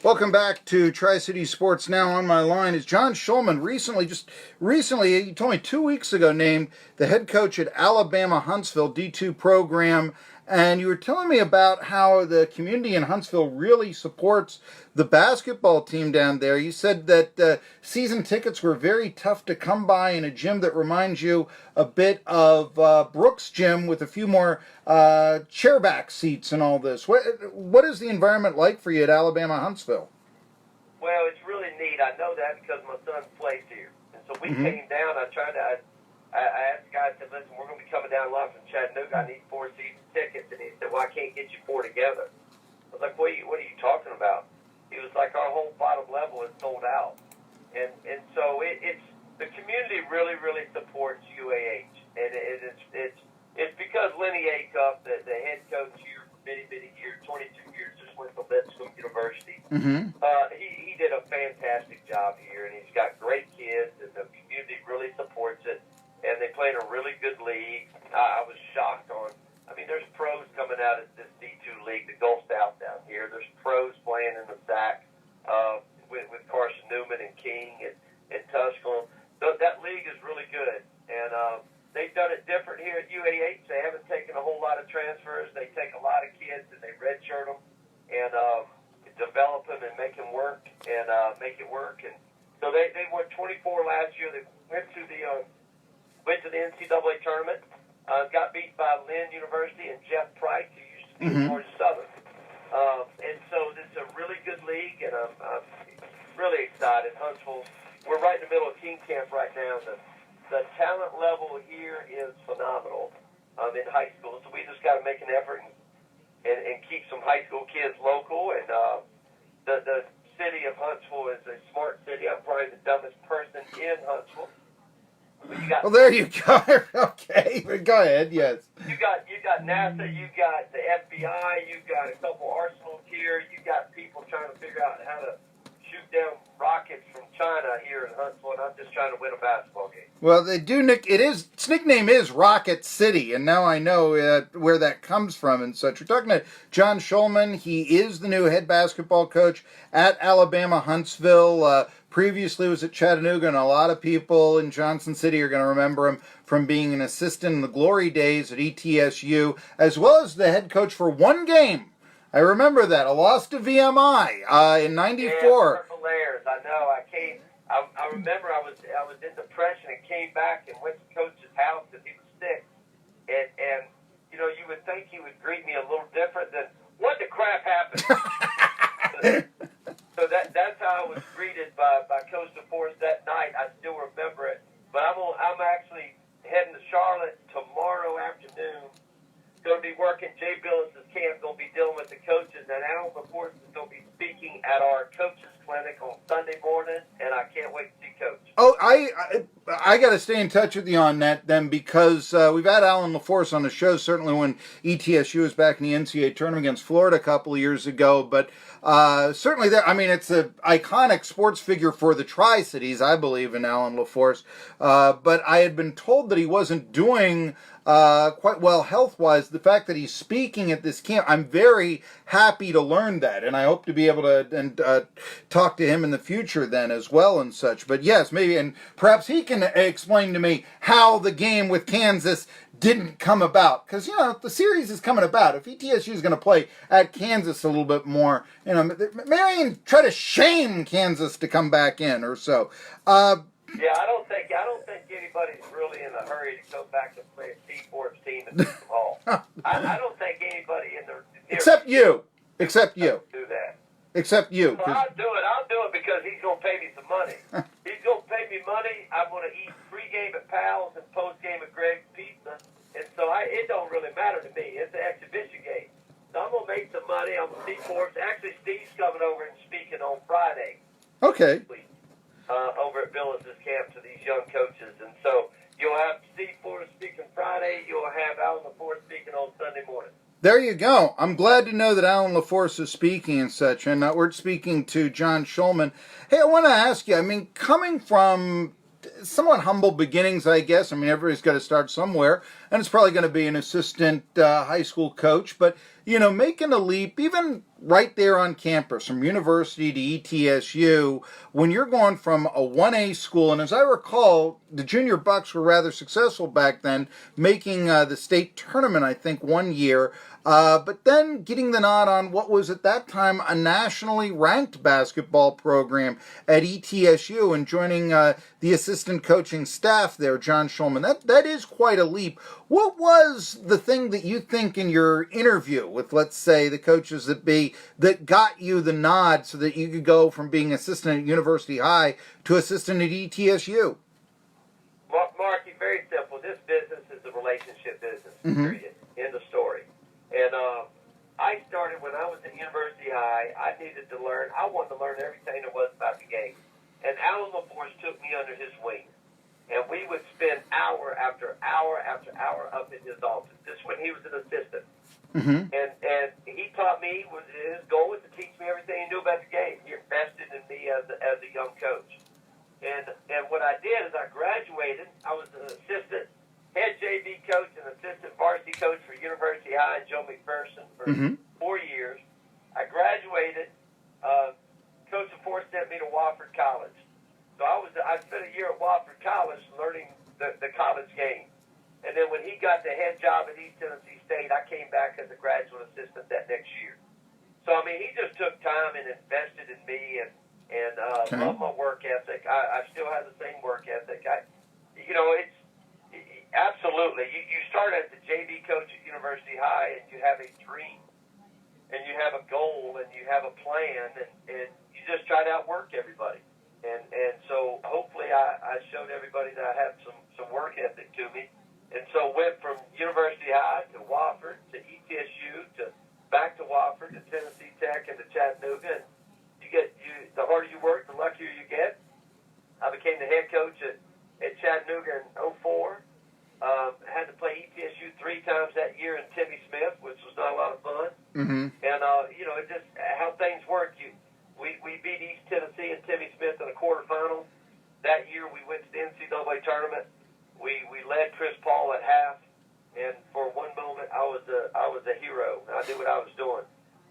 Welcome back to Tri-City Sports. Now on my line is John Shulman, recently, he told me 2 weeks ago, named the head coach at Alabama-Huntsville D2 program. And you were telling me about how the community in Huntsville really supports the basketball team down there. You said that season tickets were very tough to come by in a gym that reminds you a bit of Brooks' gym with a few more chairback seats and all this. What is the environment like for you at Alabama-Huntsville? Well, it's really neat. I know that because my son plays here. And so we came down. I asked the guy, I said, listen, we're going to be coming down live from Chattanooga. I need 4 season tickets. And he said, well, I can't get you 4 together. I was like, what are you talking about? He was like, our whole bottom level is sold out. And so it's the community really, really supports UAH. And it's because Lenny Acuff, the head coach here for many, many years, 22 years, just went to Lipscomb University. He did a fantastic job here, and he's got great kids, and the community really supports it. And they play in a really good league. I was shocked there's pros coming out of this D2 league, the Gulf South down here. There's pros playing in the SAC with Carson Newman and King and Tusculum. So that league is really good. And they've done it different here at UAH. They haven't taken a whole lot of transfers. They take a lot of kids and they redshirt them and develop them and make them work and make it work. And so they won 24 last year. They went to the NCAA tournament. Got beat by Lynn University and Jeff Price, who used to be at Georgia Southern. And so this is a really good league, and I'm really excited. Huntsville, we're right in the middle of King Camp right now. The talent level here is phenomenal in high school, so we just got to make an effort and keep some high school kids local. And the city of Huntsville is a smart city. I'm probably the dumbest person in Huntsville. Well, there you go. Okay, go ahead. Yes. You got NASA. You got the FBI. You got a couple arsenals here. You got people trying to figure out how to shoot down rockets from China here in Huntsville. And I'm just trying to win a basketball game. Well, they do. Its nickname is Rocket City, and now I know where that comes from and such. We're talking to John Shulman. He is the new head basketball coach at Alabama-Huntsville. Previously was at Chattanooga, and a lot of people in Johnson City are going to remember him from being an assistant in the glory days at ETSU, as well as the head coach for one game. I remember that, a loss to VMI in '94. Yeah, Purple Layers. I know. I remember I was in depression and came back and went to Coach's house because he was sick. And you would think he would greet me a little different than, what the crap happened? So that's how I was greeted by Coach DeForest that night. I still remember it. But I'm actually heading to Charlotte tomorrow afternoon. Going to be working Jay Billis's camp. Going to be dealing with the coaches. And Alan DeForest is going to be speaking at our coaches clinic on Sunday morning. And I can't wait to see Coach. Oh, I got to stay in touch with you on that then, because we've had Alan LaForce on the show, certainly when ETSU was back in the NCAA tournament against Florida a couple of years ago. But certainly it's an iconic sports figure for the Tri-Cities, I believe, in Alan LaForce. But I had been told that he wasn't doing quite well health-wise. The fact that he's speaking at this camp, I'm very happy to learn that, and I hope to be able to talk to him in the future then as well and such. But yes, maybe, and perhaps he can explain to me how the game with Kansas didn't come about, because the series is coming about. If ETSU is going to play at Kansas a little bit more, maybe I can try to shame Kansas to come back in or so. Yeah, I don't think anybody's really in a hurry to go back and play a T4's team at City Hall. I don't think anybody in the except you. Do that. Except you. Well, I'll do it because he's going to pay me some money. He's going to pay me money. I'm going to eat pregame at Pal's and postgame at Greg's Pizza. And so it don't really matter to me. It's an exhibition game. So I'm going to make some money. I'm going to see Forbes. Actually, Steve's coming over and speaking on Friday. Okay. Over at Billis's camp to these young coaches. And so you'll have Steve Forbes speaking Friday. You'll have Alan LaForce speaking on Sunday morning. There you go. I'm glad to know that Alan LaForce is speaking and such, and we're speaking to John Shulman. Hey, I want to ask you, coming from somewhat humble beginnings, I guess. Everybody's got to start somewhere, and it's probably going to be an assistant high school coach, but, making a leap, even right there on campus, from university to ETSU, when you're going from a 1A school, and as I recall, the junior Bucks were rather successful back then, making the state tournament, I think, one year, but then getting the nod on what was at that time a nationally ranked basketball program at ETSU and joining the assistant coaching staff there, John Shulman. That is quite a leap. What was the thing that you think in your interview with, let's say, the coaches that got you the nod so that you could go from being assistant at University High to assistant at ETSU? Marky, very simple. This business is a relationship business, period. End of story. And I started when I was at University High. I needed to learn. I wanted to learn everything there was about the game. And Alan LaForce took me under his wing. And we would spend hour after hour after hour up in his office. This when he was an assistant. And he taught me, his goal was to teach me everything he knew about the game. He invested in me as a young coach. And what I did is I graduated. I was an assistant head JV coach and assistant varsity coach for University High and Joe McPherson for 4 years. I graduated. Coach LaForce sent me to Wofford College. So I spent a year at Wofford College learning the college game. And then when he got the head job at East Tennessee State, I came back as a graduate assistant that next year. So, I mean, he just took time and invested in me and loved my work ethic. I still have the same work ethic. It's absolutely. You start as a JV coach at University High, and you have a dream, and you have a goal, and you have a plan, and you just try to outwork everybody. And so hopefully I showed everybody that I have some work ethic to me. And so went from University High to Wofford to ETSU to back to Wofford to Tennessee Tech and to Chattanooga. And the harder you work, the luckier you get. I became the head coach at Chattanooga in 2004. Had to play ETSU 3 times that year in Timmy Smith, which was not a lot of fun. And, it just how things work. We beat East Tennessee and Timmy Smith in a quarterfinal. That year we went to the NCAA tournament. We led Chris Paul at half, and for one moment I was a hero. I knew what I was doing.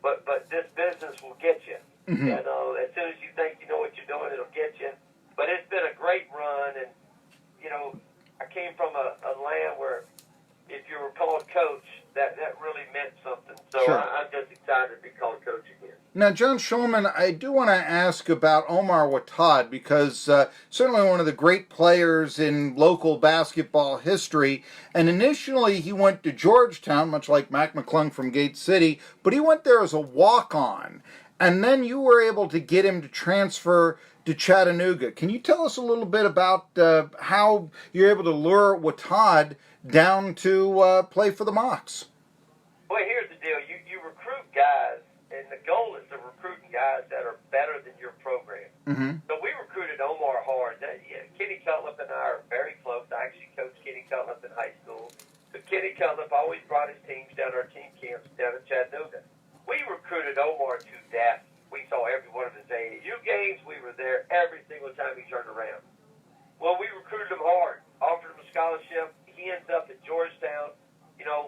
But this business will get you. And as soon as you think you know what you're doing, it'll get you. But it's been a great run, and I came from a land where if you were called coach, that really meant something. So sure. I'm just excited to be called coach again. Now, John Shulman, I do want to ask about Omar Watad because certainly one of the great players in local basketball history. And initially he went to Georgetown, much like Mac McClung from Gate City, but he went there as a walk-on. And then you were able to get him to transfer to Chattanooga. Can you tell us a little bit about how you're able to lure Watad down to play for the Mocs? Well, here's the deal. You recruit guys, and the goal is to recruit guys that are better than your program. So we recruited Omar hard. Kenny Cutliff and I are very close. I actually coached Kenny Cutliff in high school. So Kenny Cutliff always brought his teams down to our team camps down in Chattanooga. We recruited Omar to death. We saw every one of his AAU games. We were there every single time he turned around. Well, we recruited him hard, offered him a scholarship. He ends up at Georgetown.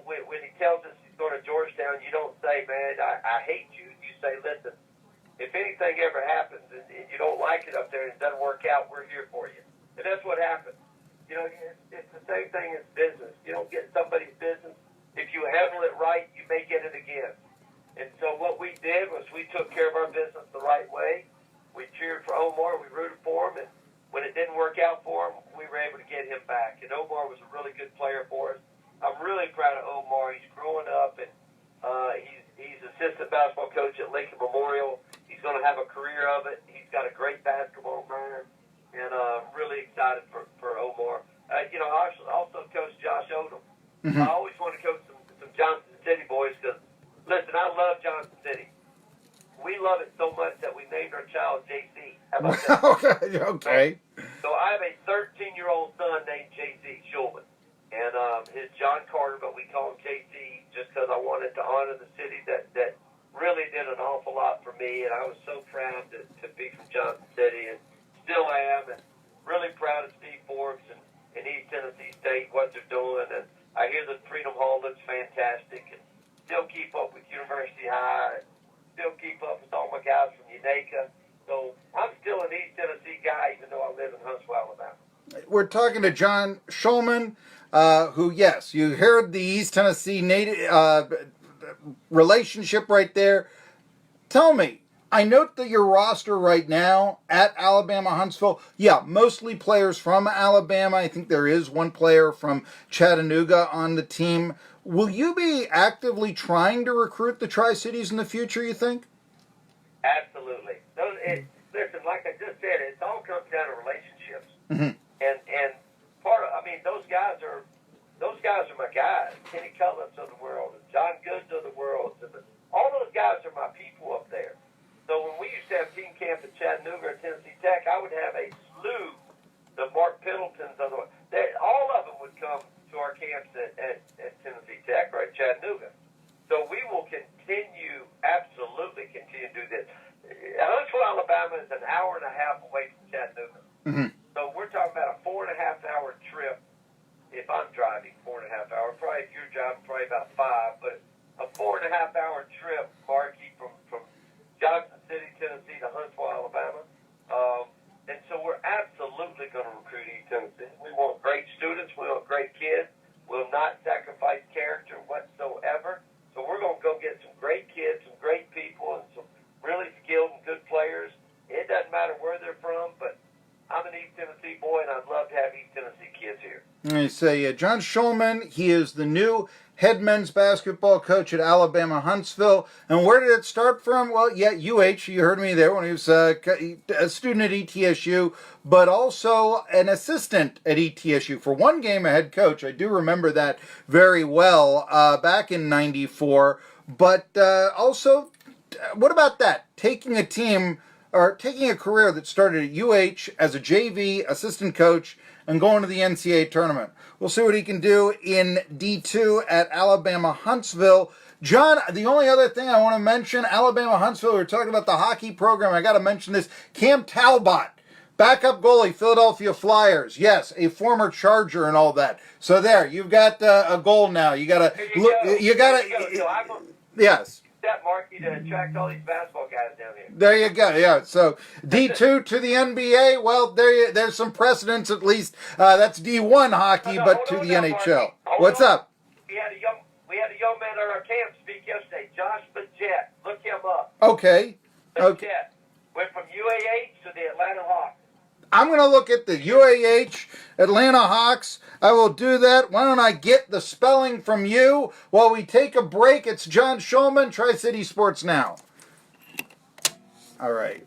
When he tells us he's going to Georgetown, you don't say, man, I hate you. You say, listen, if anything ever happens and you don't like it up there and it doesn't work out, we're here for you. And that's what happened. It's the same thing as business. You don't get somebody's business. If you handle it right, you may get it again. And so what we did was we took care of our business the right way. We cheered for Omar. We rooted for him. And when it didn't work out for him, we were able to get him back. And Omar was a really good player for us. I'm really proud of Omar. He's growing up, and he's assistant basketball coach at Lincoln Memorial. He's going to have a career of it. He's got a great basketball mind, and really excited for Omar. I also coached Josh Odom. I always want to coach some Johnson City boys because, listen, I love Johnson City. We love it so much that we named our child JC. How about that? Okay. So I have a 13-year-old son named JC Shulman. And his John Carter, but we call him JC just because I wanted to honor the city that really did an awful lot for me. And I was so proud to be from Johnson City, and still am, and really proud of Steve Forbes and East Tennessee State, what they're doing. And I hear the Freedom Hall looks fantastic, and still keep up with University High. still keep up with all my guys from Unaka. So I'm still an East Tennessee guy, even though I live in Huntsville, Alabama. We're talking to John Shulman, who, yes, you heard the East Tennessee native relationship right there. Tell me, I note that your roster right now at Alabama-Huntsville, yeah, mostly players from Alabama. I think there is one player from Chattanooga on the team. Will you be actively trying to recruit the Tri-Cities in the future, you think? Absolutely. Listen, like I just said, it all comes down to relationships. Mm-hmm. And those guys are my guys. Kenny Cullens of the world, and John Goods of the world. All those guys are my people up there. So when we used to have team camp at Chattanooga or Tennessee Tech, I would have a slew, the Mark Piddletons of the world. All of them would come to our camps at Tennessee Tech or at Chattanooga. So we will absolutely continue to do this. Huntsville, Alabama is an hour and a half away from Chattanooga. Mm-hmm. So we're talking about a 4.5-hour trip. If I'm driving, 4.5 hours. Probably if you're driving, probably about 5. But a 4.5-hour trip, Marky, from Johnson City, Tennessee to Huntsville, Alabama. And so we're absolutely going to recruit East Tennessee. We want great students. We want great kids. We'll not sacrifice character whatsoever. So we're going to go get some great kids, some great people, and some really skilled and good players. It doesn't matter where they're from, but I'm an East Tennessee boy, and I'd love to have East Tennessee kids here. I say John Shulman, he is the new head men's basketball coach at Alabama-Huntsville. And where did it start from? Well, yeah, UH, you heard me there when he was a student at ETSU, but also an assistant at ETSU. For one game, a head coach. I do remember that very well back in '94. But also, what about that? Taking a team or taking a career that started at UH as a JV assistant coach and going to the NCAA tournament. We'll see what he can do in D2 at Alabama-Huntsville. John, the only other thing I want to mention, Alabama-Huntsville, we're talking about the hockey program. I got to mention this. Cam Talbot, backup goalie, Philadelphia Flyers. Yes, a former Charger and all that. So there, you've got a goal now. You got to look. You got to. Yes. That Marky to attract all these basketball guys down here. There you go. Yeah. So D2 to the NBA. Well, there's some precedence at least. That's D1 hockey, but to the NHL. What's up? We had a young man at our camp speak yesterday, Josh Bajette. Look him up. Okay. Okay. Went from UAH to the Atlanta Hawks. I'm going to look at the UAH Atlanta Hawks. I will do that. Why don't I get the spelling from you while we take a break? It's John Shulman, Tri-City Sports Now. All right.